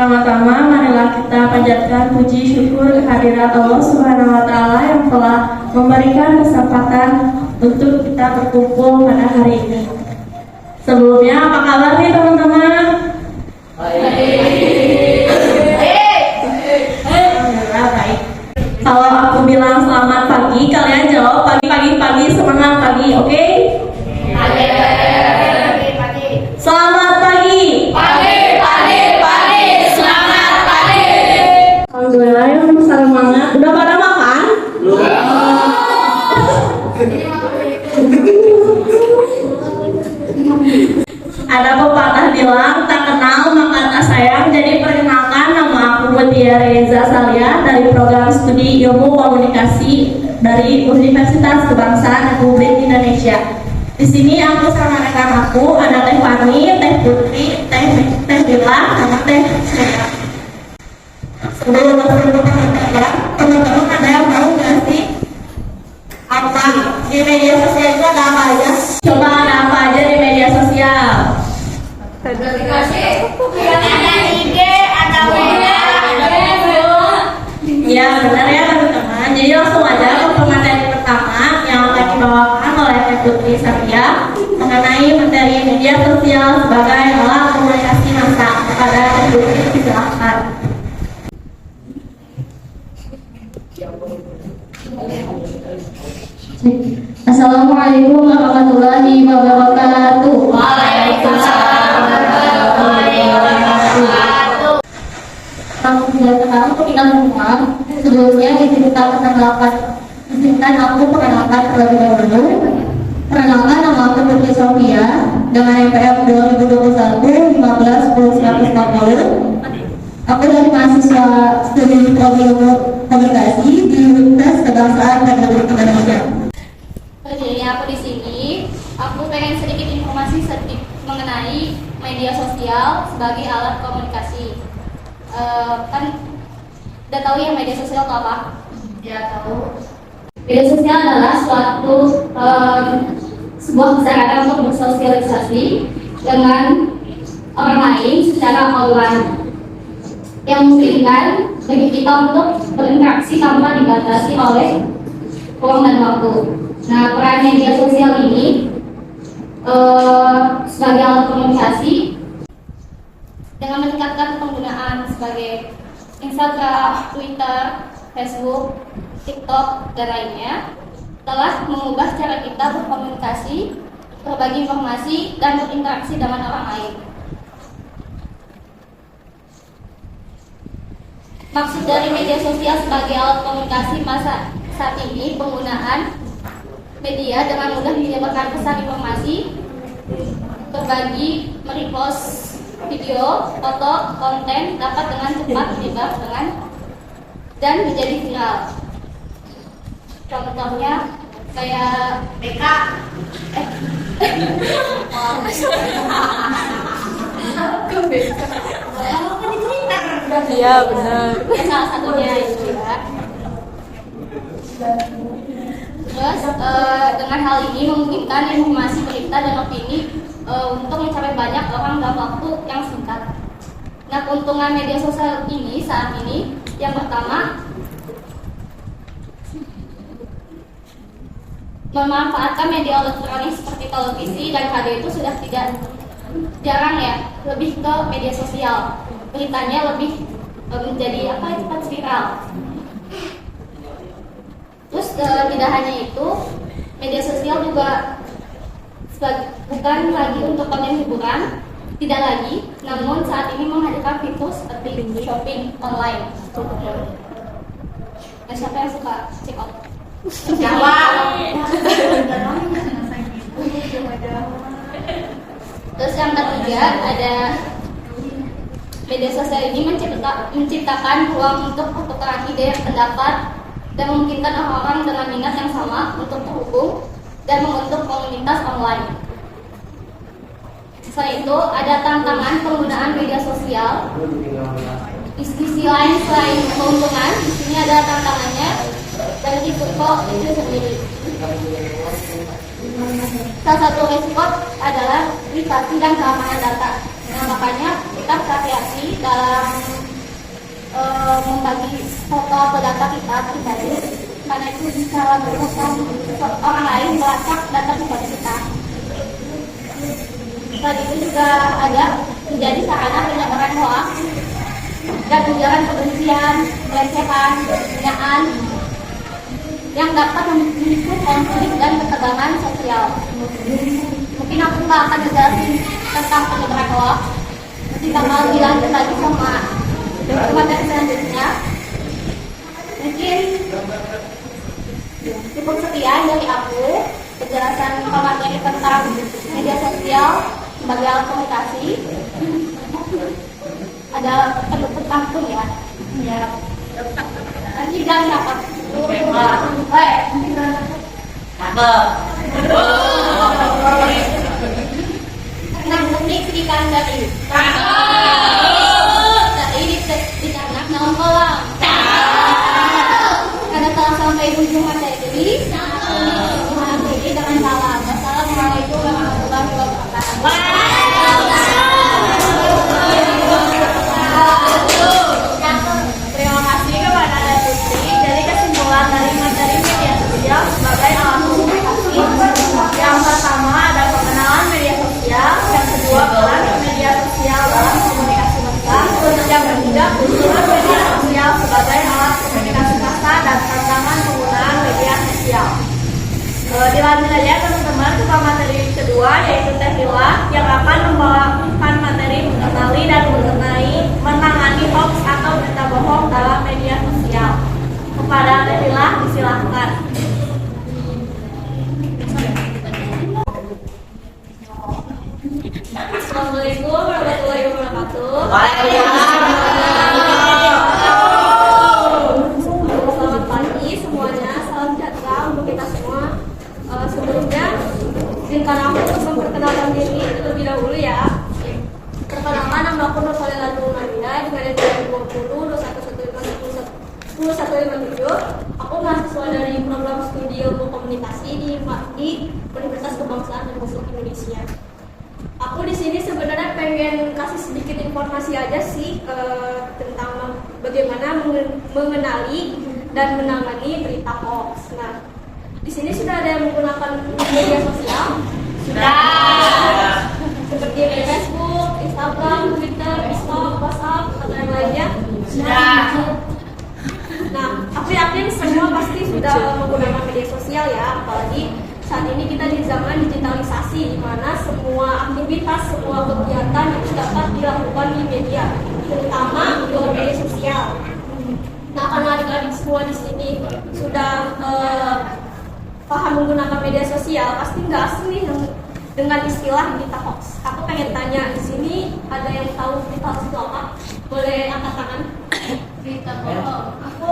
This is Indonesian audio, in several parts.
Pertama-tama, marilah kita panjatkan puji syukur kehadirat Allah Subhanahu wa Ta'ala yang telah memberikan kesempatan untuk kita berkumpul pada hari ini. Sebelumnya, apa kabar nih teman-teman? Baik. Kalau aku bilang selamat pagi, kalian jawab pagi, semangat pagi, oke? Selamat pagi. Alhamdulillah ya, semangat. Udah pada makan? Ada pepatah bilang tak kenal maka tak sayang. Jadi perkenalkan, nama aku Mutia Reza Salia dari program studi ilmu komunikasi dari Universitas Kebangsaan Republik Indonesia. Di sini aku sama rekan aku ada Teh Fani, Teh Putri, Teh Bila, sama Teh Sera. Sebelum teman-teman ada yang tahu nggak sih apa di media sosial itu ada apa aja? Coba ada apa aja di media sosial? Ada IG, ada WA, ada Facebook. Ya benar ya teman-teman. Jadi langsung aja ke pemateri pertama yang akan dibawakan oleh Teh Putri Satya mengenai materi media sosial sebagai alat komunikasi massa. Kepada Teh Putri silakan. Assalamualaikum warahmatullahi wabarakatuh. Waalaikumsalam warahmatullahi wabarakatuh. Untuk kita semua, sebelumnya izinkan aku perkenalkan terlebih dahulu. Perkenalkan, nama aku Putri Sofia dengan NPM 2021 15 10 140. Aku dari mahasiswa studi ilmu komunikasi di Universitas Kebangsaan Republik Indonesia. Jadi aku di sini, aku pengen sedikit informasi mengenai media sosial sebagai alat komunikasi. Kan udah tahu ya media sosial itu apa? Ya tahu. Media sosial adalah suatu sebuah sarana untuk bersosialisasi dengan orang lain secara online, yang memungkinkan bagi kita untuk berinteraksi tanpa dibatasi oleh ruang dan waktu. Nah, peran media sosial ini sebagai alat komunikasi dengan meningkatkan penggunaan sebagai Instagram, Twitter, Facebook, TikTok, dan lainnya telah mengubah cara kita berkomunikasi, berbagi informasi, dan berinteraksi dengan orang lain. Maksud dari media sosial sebagai alat komunikasi masa saat ini, penggunaan media dengan mudah menyebarkan pesan informasi, berbagi, merepost video, foto, konten dapat dengan cepat menyebar dan menjadi viral. Contohnya kayak BK. Iya benar. Ya, salah satunya itu ya. Terus dengan hal ini memungkinkan informasi, berita, dan opini untuk mencapai banyak orang dalam waktu yang singkat. Nah, keuntungan media sosial ini saat ini, yang pertama, memanfaatkan media elektronik seperti televisi dan radio itu sudah tidak jarang ya, lebih ke media sosial. Beritanya lebih menjadi cepat viral. Terus tidak hanya itu, media sosial juga bukan lagi untuk konten hiburan, tidak lagi, namun saat ini menghadirkan fitur seperti shopping online. Nah, siapa yang suka check out? Terus yang ketiga, ada media sosial ini menciptakan ruang untuk pertukaran ide, pendapat, dan memungkinkan orang-orang dengan minat yang sama untuk terhubung dan membentuk komunitas online. Selain itu, ada tantangan penggunaan media sosial. Di sisi lain, selain keuntungan, di sini ada tantangannya dan risiko itu sendiri. Salah satu risiko adalah privasi dan keamanan data. Nah, makanya kita berhati-hati dalam membagi foto atau data kita pribadi, karena itu bisa menyebabkan orang lain melacak data pribadi kita. Selain itu juga ada menjadi sarana penyebaran hoax dan ujaran kebencian, pelecehan, penghinaan yang dapat memicu konflik dan ketegangan sosial. Mungkin aku nggak akan jelasin tentang penyebaran hoax, nanti bakal dilanjut lagi sama materi selanjutnya. Mungkin cukup sekian dari aku penjelasan materi tentang media sosial sebagai alat komunikasi. Ada penutup pantun ya. Nanti jangan dapat. Nah, teknik ikan dari ditanam dalam kolam. Karena telah sampai ujung materi, dengan salam. Wassalamualaikum warahmatullahi wabarakatuh. Terima kasih kepada Ada Putri. Jadi kesimpulan dari materi media sosial sebagai alat komunikasi, yang pertama ada pengenalan media sosial, yang kedua peran media sosial dalam komunikasi massa, yang ketiga keunggulan media sosial sebagai alat komunikasi massa dan tantangan penggunaan media sosial. Dilanjut aja teman-teman ke materi kedua, yaitu Teh Lila yang akan membawakan materi mengenali dan menangani hoax atau berita bohong dalam media sosial. Kepada Teh Lila disilahkan. Assalamualaikum warahmatullahi wabarakatuh. Selamat pagi semuanya, salam sejahtera untuk kita semua. Sebelumnya, izinkan aku untuk memperkenalkan diri terlebih dahulu ya. Perkenalkan, nama aku Nursalila Nurmanida, dengan 2020 11157. Aku mahasiswa dari program studi ilmu komunikasi di Universitas Kebangsaan Republik Indonesia. Aku di sini sebenarnya pengen kasih sedikit informasi aja sih tentang bagaimana mengenali dan menangani berita hoax. Nah, di sini sudah ada yang menggunakan media sosial? Sudah. Seperti Facebook, Instagram, Twitter, TikTok, WhatsApp, atau yang lainnya? Sudah. Nah, aku yakin semua pasti sudah menggunakan media sosial ya, apalagi saat ini kita di zaman digitalisasi, di mana semua aktivitas, semua kegiatan itu dapat dilakukan di media, terutama di media sosial. Nah, karena adik-adik semua di sini sudah paham menggunakan media sosial, pasti nggak asing nih dengan istilah berita hoax. Aku pengen tanya di sini, ada yang tahu berita hoax itu apa? Boleh angkat tangan. Berita bohong. Aku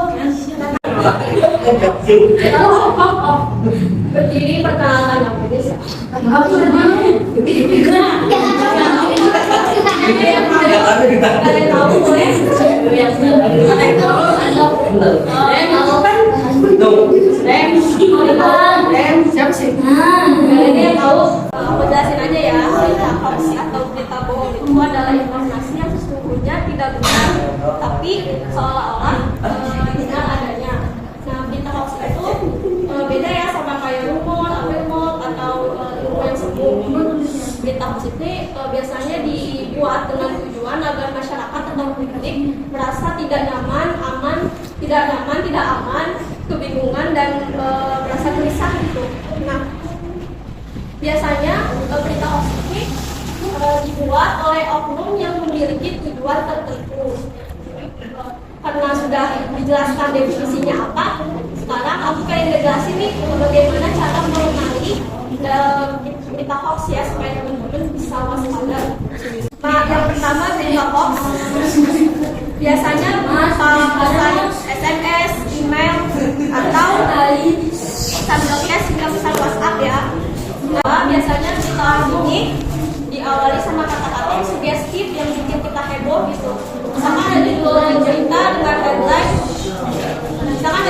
berdiri perkenalan apa desa? Ada yang tahu boleh? Ada yang tahu? Siapa sih? Ini yang tahu, aku jelasin aja ya. Berita hoax atau berita bohong itu adalah informasi yang sesungguhnya tidak benar, tapi seolah-olah benar adanya. Nah, berita hoax itu beda ya sama kayak rumor atau ilmu yang semu. Berita hoax itu biasanya dibuat dengan tujuan agar masyarakat atau publik merasa tidak nyaman, tidak aman, kebingungan dan merasa gelisah gitu. Nah, biasanya berita hoax ini dibuat oleh oknum yang memiliki tujuan tertentu. Karena sudah dijelaskan definisinya apa, sekarang aku pengen ngejelasin nih bagaimana cara mengenali berita hoax ya, supaya teman-teman bisa waspada. Nah, yang pertama berita hoax biasanya pesan SMS, email, atau dari pesan broadcast hingga pesan WhatsApp ya. Nah, biasanya berita hoax ini diawali sama kata-kata yang sugestif yang bikin kita heboh gitu. Misalkan ada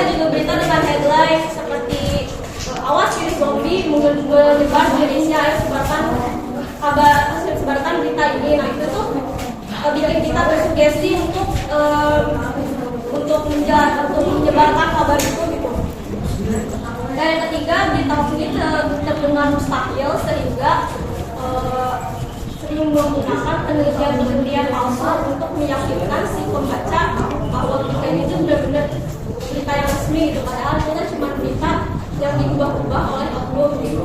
judul berita dengan headline seperti awas virus zombie menyebar di Indonesia, sebarkan berita ini. Nah, itu tuh bikin kita tersugesti untuk menyebarkan kabar itu gitu. Dan yang ketiga, berita hoax ini terdengar mustahil sehingga sering menggunakan penelitian palsu untuk meyakinkan si pembaca bahwa berita ini itu benar-benar berita yang resmi gitu. Padahal itu kan cuma berita yang diubah-ubah oleh oknum gitu.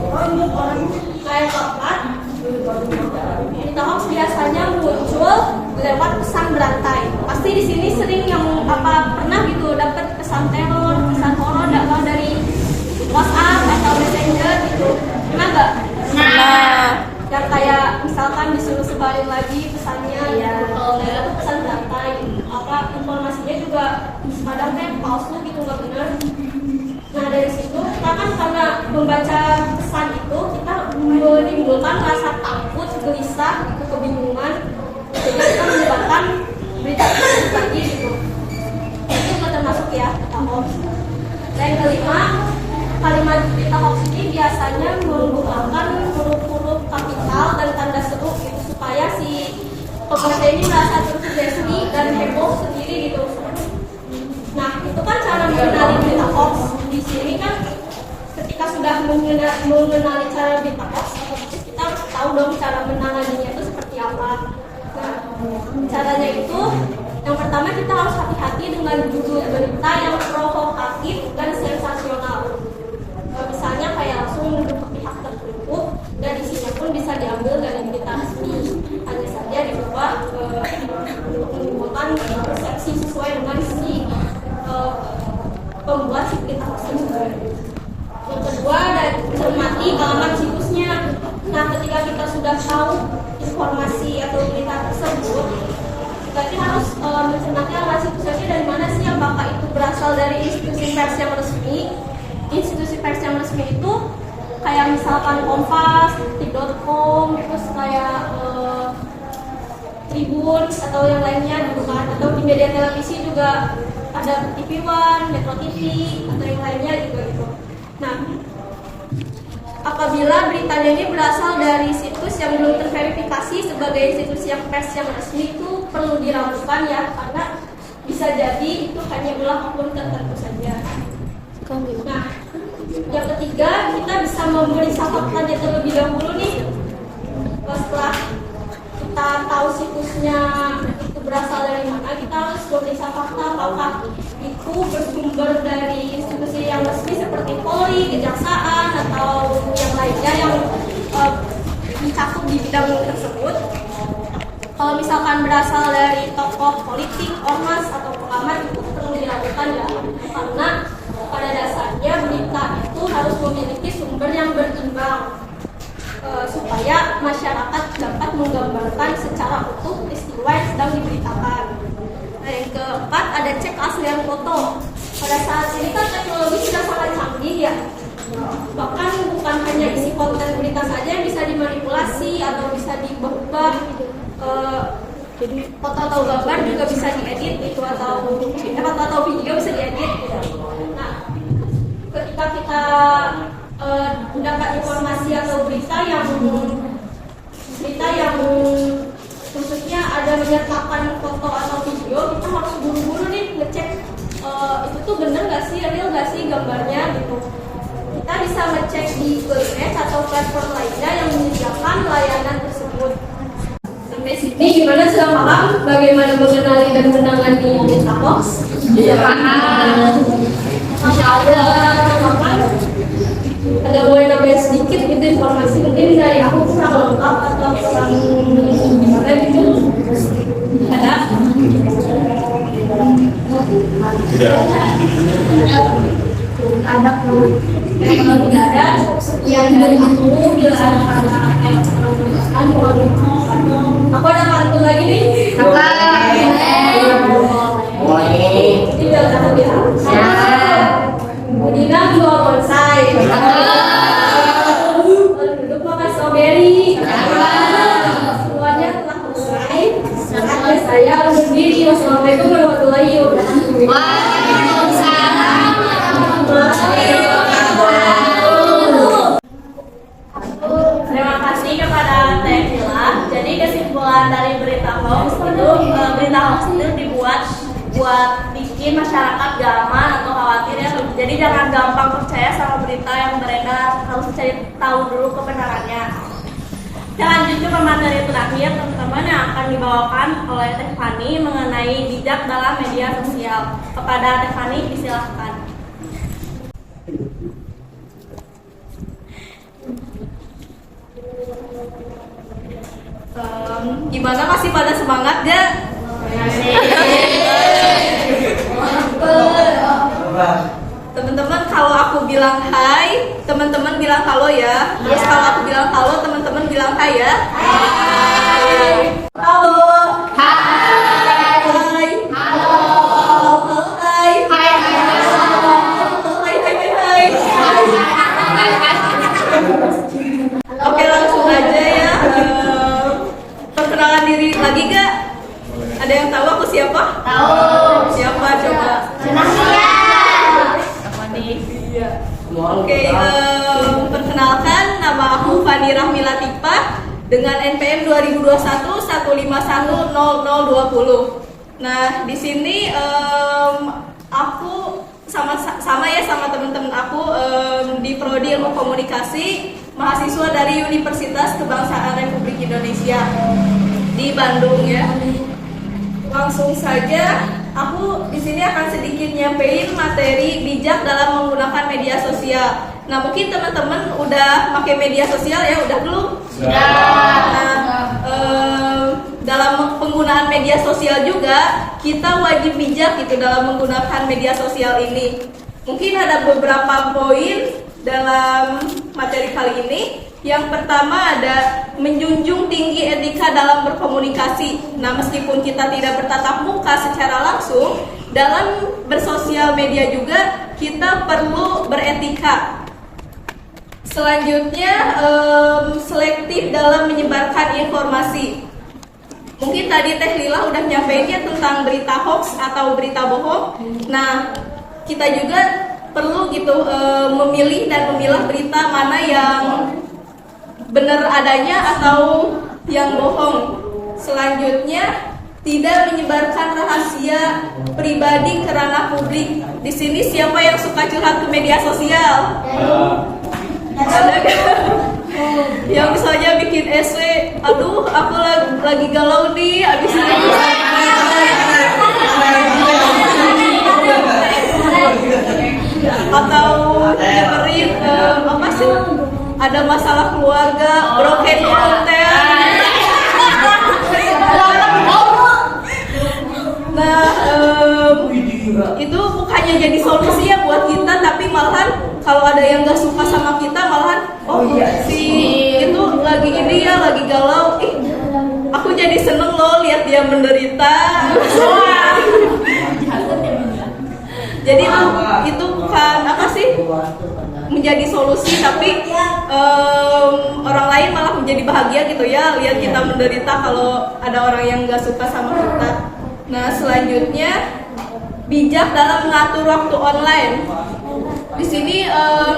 Kayak keempat, berita hoax biasanya muncul lewat pesan berantai. Pasti di sini sering yang pernah gitu dapat pesan teror dakwah dari WhatsApp atau Messenger gitu. Pernah nggak? Nah, Yang kayak misalkan disuruh sebarin lagi pesannya, Iya. gitu. Kalau nggak dapat pesan berantai, informasinya juga kadang palsu gitu, nggak benar. Nah dari situ kita kan karena membaca pesan itu kita menimbulkan rasa takut, gelisah, kebingungan, sehingga kita menyebarkan berita tersebut lagi gitu. Itu nggak termasuk ya berita hoax. Dan yang kelima, kalimat berita hoax ini biasanya menggunakan huruf-huruf kapital dan tanda seru gitu supaya si pembaca ini merasa tersugesti dan heboh sendiri gitu. Nah itu kan cara mengenali berita hoax. Di sini kan ketika sudah mengenali cara berita hoax, otomatis kita harus tahu dong cara menanganinya itu seperti apa. Nah caranya itu yang pertama kita harus hati-hati dengan judul berita yang provokatif dan sensasional. Misalnya kayak langsung menuduh ke pihak tertentu dan isinya pun bisa diambil dari berita resmi. Hanya saja dibawa untuk menimbulkan persepsi sesuai dengan si pembuat si berita tersebut. Yang kedua, dan cermati alamat situsnya. Nah, ketika kita sudah tahu informasi atau berita tersebut, berarti harus mencermati alamat situsnya dari mana sih, apakah itu berasal dari institusi pers yang resmi. Institusi pers yang resmi itu kayak misalkan Kompas, Detik.com, terus kayak Tribun atau yang lainnya gitu kan, atau di media televisi juga ada TV One, Metro TV atau yang lainnya juga gitu. Nah, apabila beritanya ini berasal dari situs yang belum terverifikasi sebagai institusi yang pers yang resmi, itu perlu diragukan ya, karena bisa jadi itu hanya ulah oknum tertentu saja. Nah, yang ketiga, kita bisa memeriksa faktanya terlebih dahulu nih. Setelah kita tahu situsnya itu berasal dari mana, kita harus memeriksa fakta apakah itu bersumber dari institusi yang resmi seperti Polri, Kejaksaan, atau yang lainnya yang mencakup di bidang tersebut. Kalau misalkan berasal dari tokoh politik, ormas, atau pengamat, itu perlu dilakukan ya, karena pada dasarnya berita itu harus memiliki sumber yang berimbang supaya masyarakat dapat menggambarkan secara utuh peristiwa yang sedang diberitakan. Nah, yang keempat ada cek keaslian foto. Pada saat ini kan teknologi sudah sangat canggih ya. Bahkan bukan hanya isi konten berita saja yang bisa dimanipulasi atau bisa diubah-ubah. Jadi foto atau gambar juga bisa diedit gitu, atau foto atau video bisa diedit. Nah, ketika kita mendapat informasi atau berita yang khususnya ada menyertakan foto atau video, kita harus buru-buru nih ngecek itu tuh bener nggak sih, real nggak sih gambarnya gitu. Kita bisa ngecek di Google atau platform lainnya yang menyediakan layanan tersebut. Sampai sini gimana, sudah paham bagaimana mengenali dan menangani berita hoax? Iya, paham. Masya Allah, ada boleh nambahin sedikit gitu informasi mungkin dari aku kurang lengkap atau kurang gimana gitu? Ada? Ada. Kalau tidak ada, sekian dari aku. Bila ada kata-kata yang aku ada pantun lagi nih. Boleh. Ini udah tahu ya. Budina jual bonsai. Duduk makan strawberry. Semuanya telah selesai. Saatnya saya undur diri. Wassalamualaikum warahmatullahi wabarakatuh. Waalaikumsalam warahmatullahi wabarakatuh. Terima kasih kepada Teh Hila. Jadi kesimpulan dari berita hoax itu berita hoax itu dibuat buat bikin masyarakat gak aman atau khawatir ya. Jadi jangan gampang percaya sama berita yang beredar, harus cari tahu dulu kebenarannya. Kita lanjut ke materi terakhir teman-teman yang akan dibawakan oleh Teh Fani mengenai bijak dalam media sosial. Kepada Teh Fani disilahkan. Gimana, masih pada semangat gak? Teman-teman, kalau aku bilang hai, teman-teman bilang halo ya. Terus kalau aku bilang halo, teman-teman bilang hai ya. Hai. Halo. Hai. Halo. Hai. Hai. Hai. Oke, langsung aja ya. Perkenalan diri lagi gak? Ada yang tahu aku siapa? Tahu. Siapa coba? Iya. Oke, perkenalkan nama aku Fani Rahmi Latifah dengan NPM 2021 1510020. Nah, di sini aku sama teman-teman aku di Prodi Ilmu Komunikasi, mahasiswa dari Universitas Kebangsaan Republik Indonesia di Bandung ya. Langsung saja, aku di sini akan sedikit nyampein materi bijak dalam menggunakan media sosial. Nah, mungkin teman-teman udah pakai media sosial ya, udah belum? Nah, dalam penggunaan media sosial juga kita wajib bijak gitu dalam menggunakan media sosial ini. Mungkin ada beberapa poin dalam materi kali ini. Yang pertama ada menjunjung tinggi etika dalam berkomunikasi. Nah, meskipun kita tidak bertatap muka secara langsung, dalam bersosial media juga kita perlu beretika. Selanjutnya, selektif dalam menyebarkan informasi. Mungkin tadi Teh Lila udah nyampeinnya tentang berita hoax atau berita bohong. Nah, kita juga perlu gitu memilih dan memilah berita mana yang benar adanya atau yang bohong. Selanjutnya, tidak menyebarkan rahasia pribadi ke ranah publik. Di sini siapa yang suka curhat ke media sosial? Ada kan? Yang misalnya bikin esai, aduh aku lagi galau nih, abis ini atau nyebarin apa sih? Ada masalah keluarga, broken konten. Nah, itu bukannya jadi solusi ya buat kita, tapi malahan kalau ada yang gak suka sama kita, malahan si itu lagi ini ya, lagi galau. Aku jadi seneng loh lihat dia menderita. Jadi itu bukan apa sih menjadi solusi, tapi orang lain malah menjadi bahagia gitu ya lihat kita menderita kalau ada orang yang gak suka sama kita. Nah, selanjutnya bijak dalam mengatur waktu online. Di sini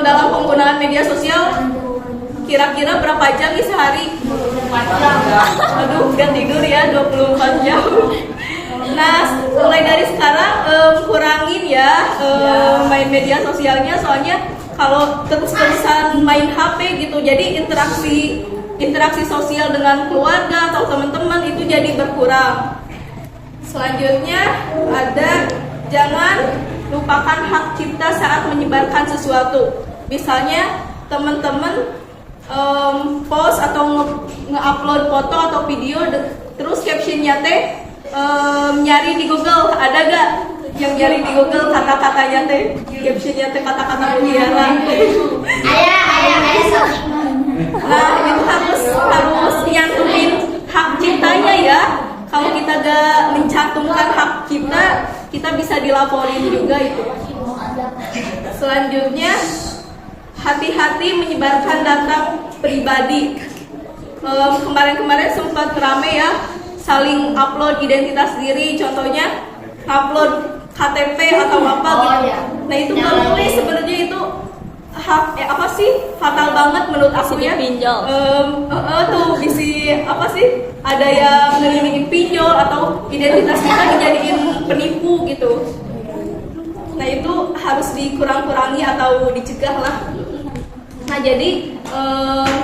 dalam penggunaan media sosial kira-kira berapa jam nih sehari? 24 jam. Aduh, gak tidur ya 24 jam. Nah, mulai dari sekarang kurangin ya main media sosialnya, soalnya kalau terus-terusan main HP gitu, jadi interaksi sosial dengan keluarga atau teman-teman itu jadi berkurang. Selanjutnya ada jangan lupakan hak cipta saat menyebarkan sesuatu. Misalnya teman-teman post atau nge-upload foto atau video, terus captionnya teh nyari di Google, ada gak yang nyari di Google kata-katanya teh, captionnya teh kata-kata mutiara. Nah, itu harus nyantumin hak ciptanya ya. Kalau kita gak mencantumkan hak cipta, kita bisa dilaporin juga itu. Selanjutnya, hati-hati menyebarkan data pribadi. Kemarin-kemarin sempat rame ya, saling upload identitas diri, contohnya upload KTP atau apa gitu. Nah, itu nggak boleh sebenarnya, itu apa sih fatal banget menurut aku ya. Pinjol. Tuh bisi apa sih, ada yang ngelilingin pinjol atau identitas kita dijadiin penipu gitu. Nah itu harus dikurang-kurangi atau dicegah lah. Nah jadi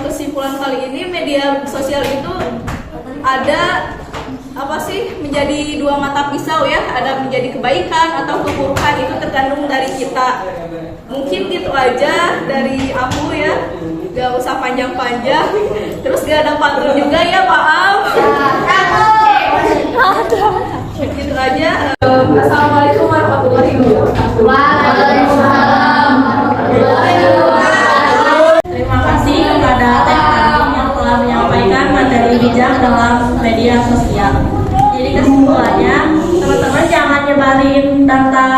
kesimpulan kali ini media sosial itu ada apa sih, menjadi dua mata pisau ya, ada menjadi kebaikan atau keburukan, itu tergantung dari kita. Mungkin gitu aja dari aku ya, gak usah panjang-panjang. Terus gak ada pantun juga ya, maaf. Gitu aja. Assalamualaikum warahmatullahi wabarakatuh. Waalaikumsalam warahmatullahi wabarakatuh. Terima kasih kepada Teh Aning yang telah menyampaikan materi bijak dalam media sosial. Jadi kesimpulannya, teman-teman jangan nyebarin data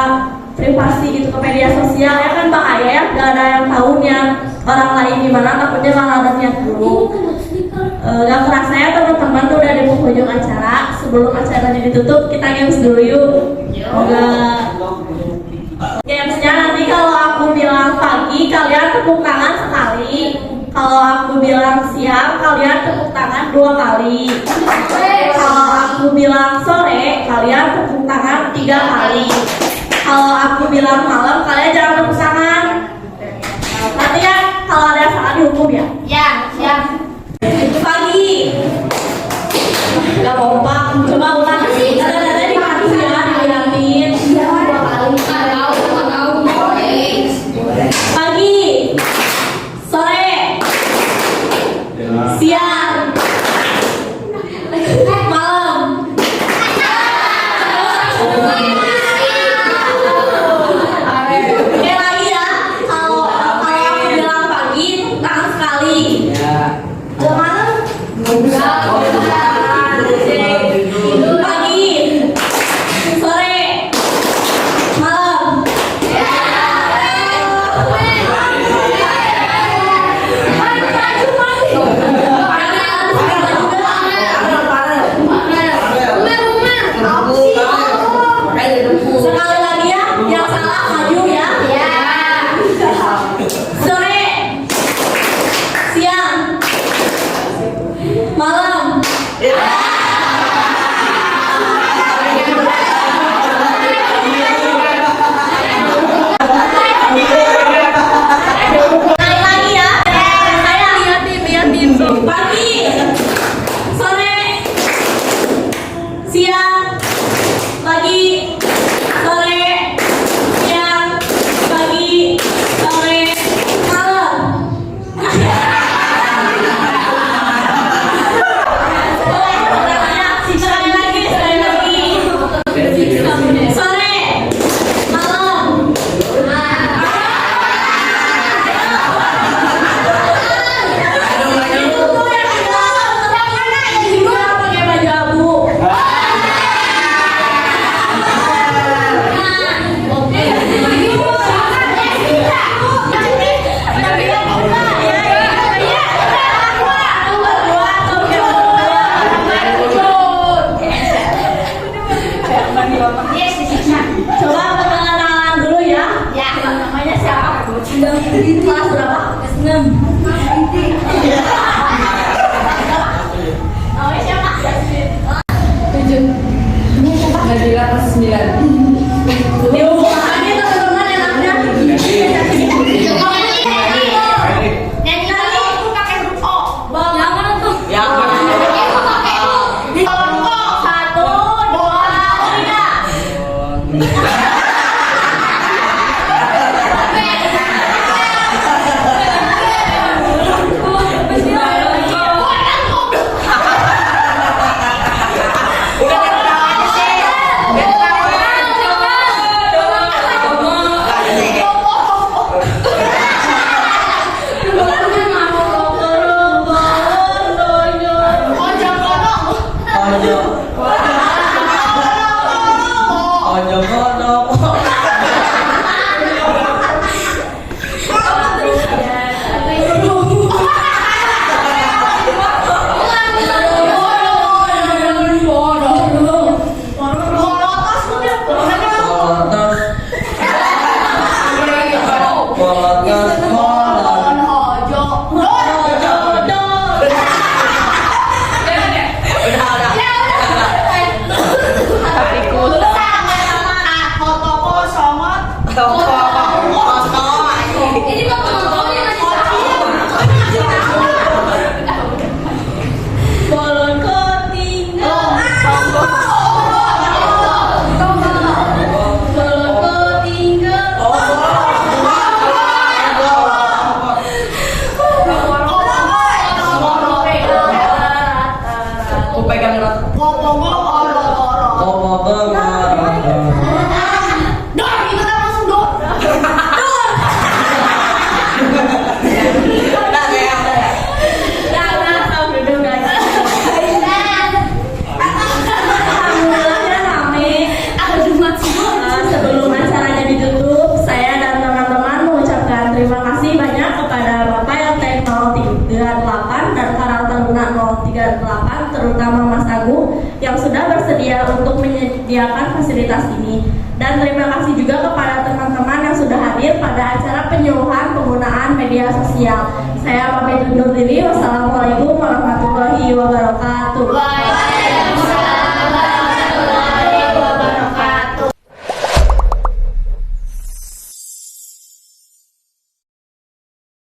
privasi gitu ke media sosial, ya kan bahaya ya, gak ada yang tahunya orang lain gimana, takutnya malah ada niat buruk. Gak kerasa ya teman-teman, tuh udah di penghujung acara. Sebelum acaranya ditutup, kita games dulu yuk. Gamesnya nanti kalau aku bilang pagi, kalian tepuk tangan sekali. Kalau aku bilang siang, kalian tepuk tangan 2 kali. Kalau aku bilang sore, kalian tepuk tangan 3 kali. Kalau aku bilang malam, kalian jangan tepuk tangan. Nanti ya, kalau ada yang salah dihukum ya. Ya, siap. Pagi. Gak kompak. Coba ulang. Ada di pagi ya, dilihatin. Pagi, sore, siang, malam. Oke lagi ya, kalau aku bilang pagi, tangan sekali. Kalau malam, pagi, sore, malam. Sekali lagi ya, yang salah maju ya. Sore, siang, malam. Sekali lagi ya. Saya liatin. Pagi, sore, siang, pagi, sore, siang, pagi, sore, malam. Sekali lagi. Sore, malam. Pakai baju abu. Coba perkenalan dulu ya. Namanya siapa? Kelas berapa? Kelas 6. Namanya siapa? 7. Nabila kelas 9. Diulangi teman-teman enaknya. Nyanyi lagi. Pakai huruf O. Jangan tuh. Satu, dua, tiga. Sebelum acaranya ditutup, saya dan teman-teman mengucapkan terima kasih banyak kepada Bapak LT 038 dan Karang Taruna 038, terutama Mas Agung yang sudah bersedia untuk menyediakan fasilitas ini. Dan terima kasih juga kepada teman-teman yang sudah hadir pada acara penyuluhan penggunaan media sosial. Saya pamit undur diri. Wassalamualaikum warahmatullahi wabarakatuh.